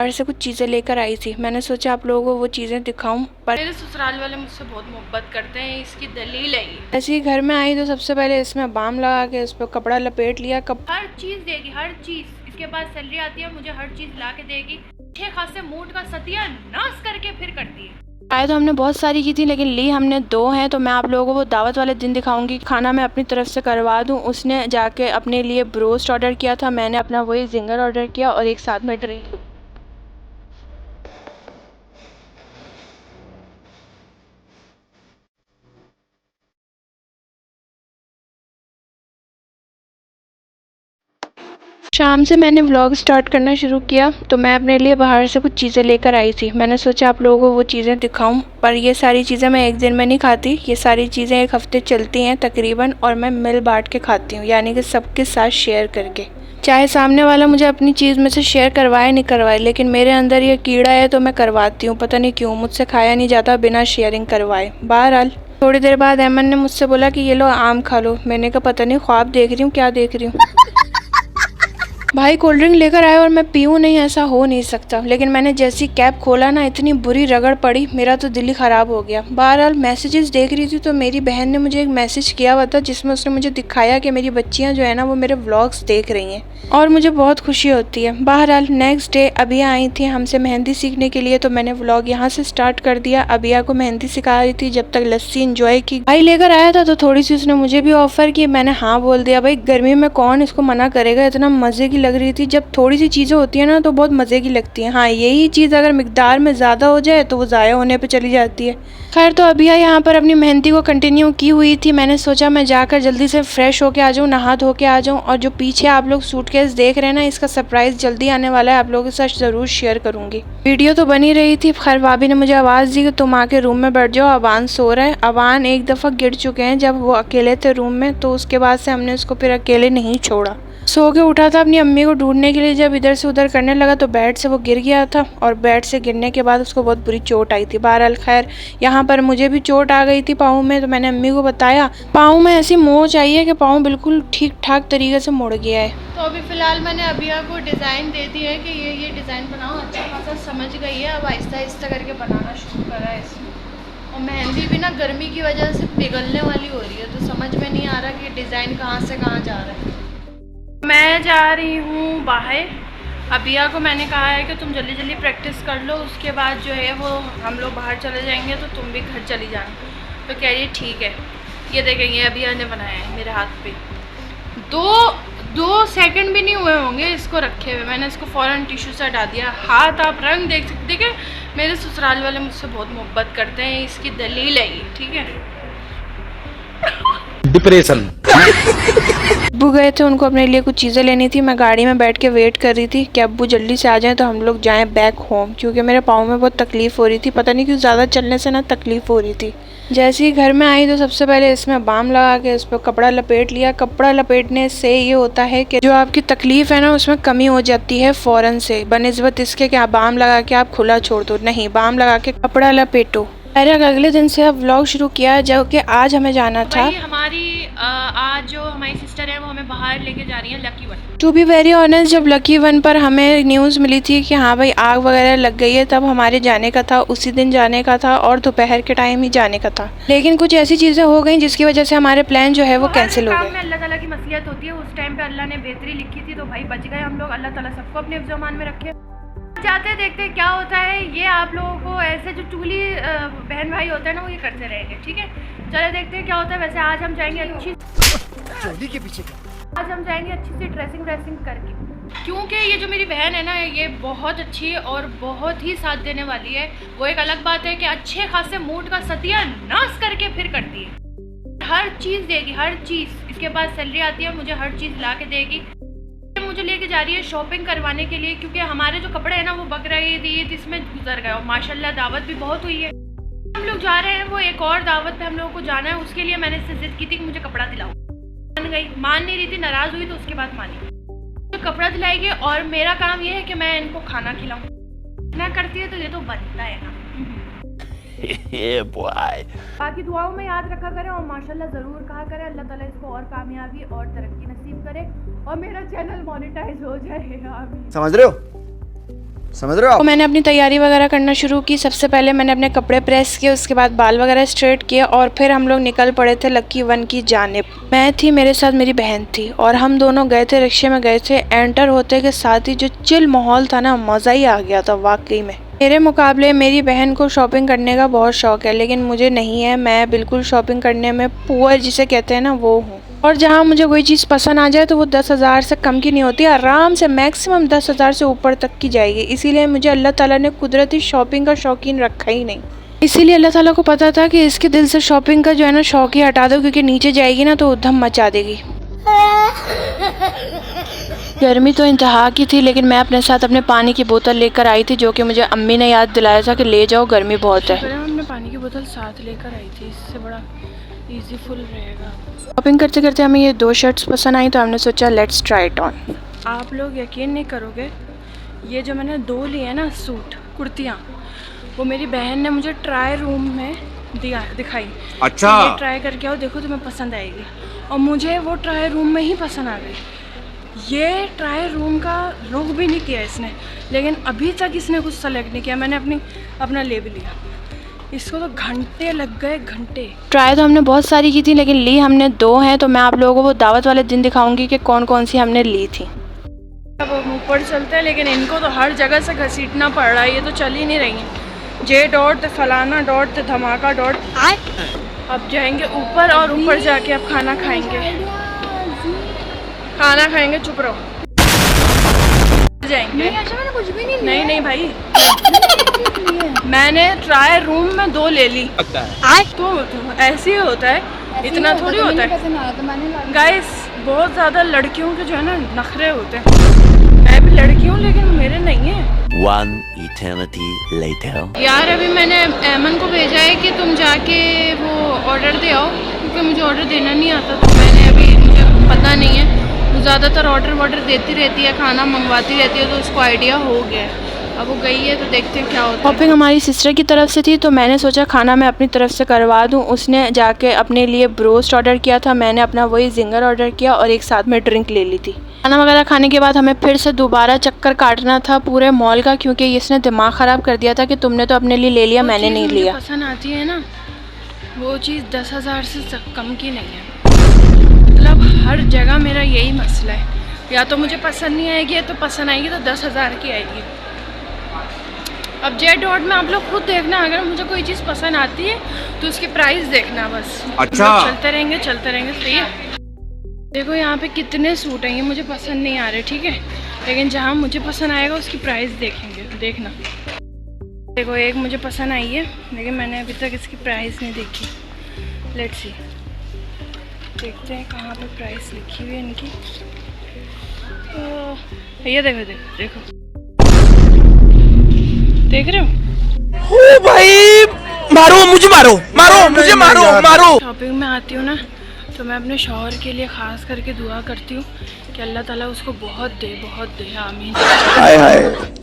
घर से कुछ चीज़ें लेकर आई थी। मैंने सोचा आप लोगों को वो चीज़ें दिखाऊं, पर मेरे ससुराल वाले मुझसे बहुत मोहब्बत करते हैं, इसकी दलील है ये। ऐसे ही घर में आई तो सबसे पहले इसमें बाम लगा के इस पर कपड़ा लपेट लिया। हर चीज़ देगी, हर चीज़। इसके बाद सैलरी आती है, मुझे हर चीज़ ला के देगी। अच्छे खासे मूड का सत्यानाश करके फिर करती है। आए तो हमने बहुत सारी की थी, लेकिन ली हमने 2 हैं। तो मैं आप लोगों को वो दावत वाले दिन दिखाऊंगी। खाना मैं अपनी तरफ से करवा दूं। उसने जाके अपने लिए ब्रोस्ट ऑर्डर किया था, मैंने अपना वही जिंगर ऑर्डर किया और एक साथ में ड्रिंक। शाम से मैंने व्लॉग स्टार्ट करना शुरू किया, तो मैं अपने लिए बाहर से कुछ चीज़ें लेकर आई थी। मैंने सोचा आप लोगों को वो चीज़ें दिखाऊं, पर ये सारी चीज़ें मैं एक दिन में नहीं खाती। ये सारी चीज़ें एक हफ्ते चलती हैं तकरीबन, और मैं मिल बांट के खाती हूँ, यानी कि सबके साथ शेयर करके। चाहे सामने वाला मुझे अपनी चीज़ में से शेयर करवाए नहीं करवाए, लेकिन मेरे अंदर ये कीड़ा है तो मैं करवाती हूँ। पता नहीं क्यों मुझसे खाया नहीं जाता बिना शेयरिंग करवाए। बहरहाल थोड़ी देर बाद अहमद ने मुझसे बोला कि ये लो आम खा लो। मैंने कहा पता नहीं ख्वाब देख रही हूँ, क्या देख रही हूँ। भाई कोल्ड ड्रिंक लेकर आए और मैं पीऊँ नहीं, ऐसा हो नहीं सकता। लेकिन मैंने जैसी कैप खोला ना, इतनी बुरी रगड़ पड़ी, मेरा तो दिल ही ख़राब हो गया। बहरहाल मैसेजेस देख रही थी तो मेरी बहन ने मुझे एक मैसेज किया हुआ था, जिसमें उसने मुझे दिखाया कि मेरी बच्चियाँ जो है ना वो मेरे व्लॉग्स देख रही हैं, और मुझे बहुत खुशी होती है। बहरहाल नेक्स्ट डे अबिया आई थी हमसे मेहंदी सीखने के लिए, तो मैंने व्लॉग यहाँ से स्टार्ट कर दिया। अबिया को मेहंदी सिखा रही थी, जब तक लस्सी इंजॉय की। भाई लेकर आया था तो थोड़ी सी उसने मुझे भी ऑफर की, मैंने हाँ बोल दिया। भाई गर्मी में कौन इसको मना करेगा, इतना मज़े की लग रही थी। जब थोड़ी सी चीज़ें होती है ना तो बहुत मज़े की लगती हैं। हाँ यही चीज़ अगर मिकदार में ज़्यादा हो जाए तो वो ज़ाया होने पे चली जाती है। खैर तो अबिया यहाँ पर अपनी मेहंदी को कंटिन्यू की हुई थी। मैंने सोचा मैं जाकर जल्दी से फ्रेश होके आ जाऊँ, नहा धो के आ जाऊँ। और जो पीछे आप लोग सूटकेस देख रहे हैं ना, इसका सरप्राइज़ जल्दी आने वाला है, आप लोगों के साथ ज़रूर शेयर करूँगी। वीडियो तो बनी रही थी। खैर भाभी ने मुझे आवाज़ दी कि तुम आके रूम में बैठ जाओ, अवान सो रहा है। अवान एक दफ़ा गिर चुके हैं जब वो अकेले थे रूम में, तो उसके बाद से हमने उसको फिर अकेले नहीं छोड़ा। सो के उठा था अपनी अम्मी को ढूंढने के लिए, जब इधर से उधर करने लगा तो बेड से वो गिर गया था, और बेड से गिरने के बाद उसको बहुत बुरी चोट आई थी। बहरहाल खैर यहाँ पर मुझे भी चोट आ गई थी पाँव में, तो मैंने अम्मी को बताया। पाँव में ऐसी मोच आई है कि पाँव बिल्कुल ठीक ठाक तरीके से मुड़ गया है। तो अभी फ़िलहाल मैंने अबिया को डिज़ाइन दे दी है कि ये डिज़ाइन बनाओ। अच्छा खासा समझ गई है, अब आहिस्ता आहिस्ता करके बनाना शुरू करा है इसमें। और मेहंदी भी ना गर्मी की वजह से पिघलने वाली हो रही है, तो समझ में नहीं आ रहा कि डिज़ाइन कहाँ से कहाँ जा रहा है। मैं जा रही हूँ बाहर। अबिया को मैंने कहा है कि तुम जल्दी जल्दी प्रैक्टिस कर लो, उसके बाद जो है वो हम लोग बाहर चले जाएंगे, तो तुम भी घर चली जाना। तो कह रही है ठीक है। ये देखेंगे अबिया ने बनाया है मेरे हाथ पे। दो सेकंड भी नहीं हुए होंगे इसको रखे हुए, मैंने इसको फ़ौरन टिश्यू से हटा दिया। हाथ आप रंग देख सकते हैं। मेरे ससुराल वाले मुझसे बहुत मोहब्बत करते हैं, इसकी दलील है ये, ठीक है। डिप्रेशन। अब्बू गए थे, उनको अपने लिए कुछ चीज़ें लेनी थी। मैं गाड़ी में बैठ के वेट कर रही थी कि अब्बू जल्दी से आ जाएं तो हम लोग जाएं बैक होम, क्योंकि मेरे पाँव में बहुत तकलीफ़ हो रही थी। पता नहीं क्यों ज़्यादा चलने से ना तकलीफ़ हो रही थी। जैसे ही घर में आई तो सबसे पहले इसमें बाम लगा के इस पर कपड़ा लपेट लिया। कपड़ा लपेटने से ये होता है कि जो आपकी तकलीफ़ है ना उसमें कमी हो जाती है फ़ौरन से, बनिस्बत इसके कि आप बाम लगा के आप खुला छोड़ दो। नहीं, बाम लगा के कपड़ा लपेटो। डायरेक्ट अगले दिन से अब व्लॉग शुरू किया, जो कि आज हमें जाना था। हमारी आज जो हमारी सिस्टर है वो हमें बाहर लेके जा रही है Lucky One. To be very honest, जब लकी वन पर हमें न्यूज़ मिली थी कि हाँ भाई आग वगैरह लग गई है, तब हमारे जाने का था, उसी दिन जाने का था और दोपहर के टाइम ही जाने का था। लेकिन कुछ ऐसी चीज़ें हो गई जिसकी वजह से हमारे प्लान जो है वो कैंसिल हो गए। अल्लाह ताला की मसलियत होती है, उस टाइम पे अल्लाह ने बेहतरी लिखी थी, तो भाई बच गए हम लोग। अल्लाह ताला सबको अपने हिफ्ज़-ओ-मान में रखे। जाते देखते क्या होता है। ये आप लोगों को ऐसे जो टूली बहन भाई होते हैं ना वो ये करते रहेंगे, ठीक है। चले देखते हैं क्या होता है। वैसे आज हम जाएंगे के पीछे आज हम जाएंगे अच्छी सी ड्रेसिंग करके, क्योंकि ये जो मेरी बहन है ना ये बहुत अच्छी और बहुत ही साथ देने वाली है। वो एक अलग बात है कि अच्छे खासे मूड का सत्यानाश करके फिर करती है। हर चीज़ देगी, हर चीज़। इसके बाद सैलरी आती है, मुझे हर चीज़ ला के देगी। मुझे लेके जा रही है शॉपिंग करवाने के लिए, क्योंकि हमारे जो कपड़े हैं ना वो बकरा ईद इसमें गुजर गए, और माशाल्लाह दावत भी बहुत हुई है। हम लोग जा रहे हैं वो एक और दावत पे हम लोगों को जाना है, उसके लिए मैंने इससे जिद की थी कि मुझे कपड़ा दिलाओ। मान गई, मान नहीं रही थी, नाराज़ हुई, तो उसके बाद मानी। तो कपड़ा दिलाएगी और मेरा काम ये है कि मैं इनको खाना खिलाऊँ। ना करती है तो ये तो बनता है ना। बाकी दुआओं में याद रखा करें और माशाल्लाह ज़रूर कहा करें। अल्लाह ताला इसको और कामयाबी और तरक्की नसीब करे और मेरा चैनल मोनेटाइज हो जाए। समझ रहे हो? समझ रहे हो आप? तो मैंने अपनी तैयारी वगैरह करना शुरू की। सबसे पहले मैंने अपने कपड़े प्रेस किए, उसके बाद बाल वगैरह स्ट्रेट किए और फिर हम लोग निकल पड़े थे लकी वन की जानिब। मैं थी, मेरे साथ मेरी बहन थी और हम दोनों गए थे, रिक्शे में गए थे। एंटर होते के साथ ही जो चिल माहौल था ना, मज़ा ही आ गया था वाकई में। मेरे मुकाबले मेरी बहन को शॉपिंग करने का बहुत शौक है, लेकिन मुझे नहीं है। मैं बिल्कुल शॉपिंग करने में पुअर जिसे कहते हैं ना, वो हूँ। और जहाँ मुझे कोई चीज़ पसंद आ जाए तो वो 10,000 से कम की नहीं होती, आराम से मैक्सिमम 10,000 से ऊपर तक की जाएगी। इसीलिए मुझे अल्लाह ताला ने कुदरती शॉपिंग का शौकीन रखा ही नहीं। इसीलिए अल्लाह ताला को पता था कि इसके दिल से शॉपिंग का जो है ना शौक ही हटा दो, क्योंकि नीचे जाएगी ना तो उधम मचा देगी। गर्मी तो इंतहा की थी, लेकिन मैं अपने साथ अपने पानी की बोतल लेकर आई थी, जो कि मुझे अम्मी ने याद दिलाया था कि ले जाओ, गर्मी बहुत है। हमने पानी की बोतल साथ लेकर आई थी, इससे बड़ा इजी फुल रहेगा। शॉपिंग करते करते हमें ये 2 शर्ट्स पसंद आई, तो हमने सोचा लेट्स ट्राई इट ऑन। आप लोग यकीन नहीं करोगे, ये जो मैंने 2 लिए ना सूट कुर्तियाँ, वो मेरी बहन ने मुझे ट्राई रूम में दिखाई। अच्छा, ये ट्राई करके आओ, देखो तुम्हें पसंद आएगी। और मुझे वो ट्राई रूम में ही पसंद आ गई। ये ट्राई रूम का रुख भी नहीं किया इसने, लेकिन अभी तक इसने कुछ सेलेक्ट नहीं किया। मैंने अपना ले भी लिया, इसको तो घंटे लग गए, घंटे। ट्राई तो हमने बहुत सारी की थी, लेकिन ली हमने 2 हैं। तो मैं आप लोगों को वो दावत वाले दिन दिखाऊंगी कि कौन कौन सी हमने ली थी। अब ऊपर चलते हैं, लेकिन इनको तो हर जगह से घसीटना पड़ रहा है, ये तो चल ही नहीं रही हैं। जे डॉट फलाना डॉट धमाका डॉट। अब जाएंगे ऊपर और ऊपर जाके अब खाना खाएंगे। चुप रहो, जाएंगे। मैंने कुछ भी नहीं, नहीं भाई मैंने ट्राई रूम में 2 ले ली। तो ऐसे ही होता है, इतना थोड़ी होता है गाइस। बहुत ज़्यादा लड़कियों के जो है ना नखरे होते हैं। मैं भी लड़की हूँ, लेकिन मेरे नहीं है। One eternity later. यार अभी मैंने ऐमन को भेजा है कि तुम जाके वो ऑर्डर दे आओ, क्योंकि मुझे ऑर्डर देना नहीं आता। तो मैंने अभी, मुझे पता नहीं है, वो ज़्यादातर ऑर्डर देती रहती है, खाना मंगवाती रहती है, तो उसको आइडिया हो गया है। अब वो गई है तो देखते हैं क्या होता है। शॉपिंग हमारी सिस्टर की तरफ से थी, तो मैंने सोचा खाना मैं अपनी तरफ से करवा दूं। उसने जाके अपने लिए ब्रोस्ट ऑर्डर किया था, मैंने अपना वही जिंगर ऑर्डर किया और एक साथ में ड्रिंक ले ली थी। खाना वगैरह खाने के बाद हमें फिर से दोबारा चक्कर काटना था पूरे मॉल का, क्योंकि इसने दिमाग ख़राब कर दिया था कि तुमने तो अपने लिए ले लिया, मैंने नहीं लिया। पसंद आती है ना वो चीज़ 10,000 से कम की नहीं है। मतलब हर जगह मेरा यही मसला है, या तो मुझे पसंद नहीं आएगी, या तो पसंद आएगी तो 10,000 की आएगी। अब जे डॉट में आप लोग खुद देखना, अगर मुझे कोई चीज़ पसंद आती है तो उसकी प्राइस देखना बस। अच्छा, चलते रहेंगे सही है। देखो यहाँ पे कितने सूट हैं, ये मुझे पसंद नहीं आ रहे, ठीक है, लेकिन जहाँ मुझे पसंद आएगा उसकी प्राइस देखेंगे, देखना। देखो एक मुझे पसंद आई है, लेकिन मैंने अभी तक इसकी प्राइस नहीं देखी। लेट्स सी, देखते हैं कहाँ पे प्राइस लिखी हुई है इनकी। ये देखो देख रहे हो? ओ भाई, मारो मुझे मारो। शॉपिंग में आती हूँ ना, तो मैं अपने शौहर के लिए ख़ास करके दुआ करती हूँ कि अल्लाह ताला उसको बहुत दे, आमीन।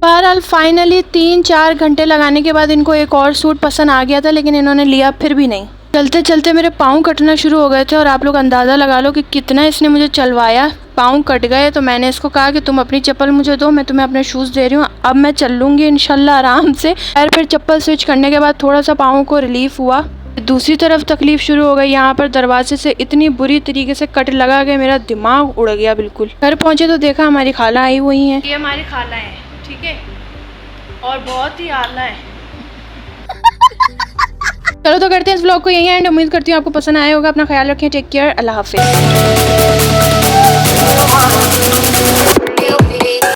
बहरहाल फाइनली 3-4 घंटे लगाने के बाद इनको एक और सूट पसंद आ गया था, लेकिन इन्होंने लिया फिर भी नहीं। चलते चलते मेरे पाँव कटना शुरू हो गए थे, और आप लोग अंदाज़ा लगा लो कि कितना इसने मुझे चलवाया। पाँव कट गए तो मैंने इसको कहा कि तुम अपनी चप्पल मुझे दो, मैं तुम्हें अपने शूज़ दे रही हूँ, अब मैं चल लूँगी इंशाल्लाह आराम से। फिर चप्पल स्विच करने के बाद थोड़ा सा पाँव को रिलीफ हुआ। दूसरी तरफ तकलीफ़ शुरू हो गई। यहाँ पर दरवाजे से इतनी बुरी तरीके से कट लगा कि मेरा दिमाग उड़ गया बिल्कुल। घर पहुँचे तो देखा हमारी खाला आई हुई हैं। ये हमारी खाला है, ठीक है, और बहुत ही आला है। चलो तो करते हैं इस व्लॉग को यहीं एंड। उम्मीद करती हूँ आपको पसंद आया होगा। अपना ख्याल रखें, टेक केयर, अल्लाह हाफिज़।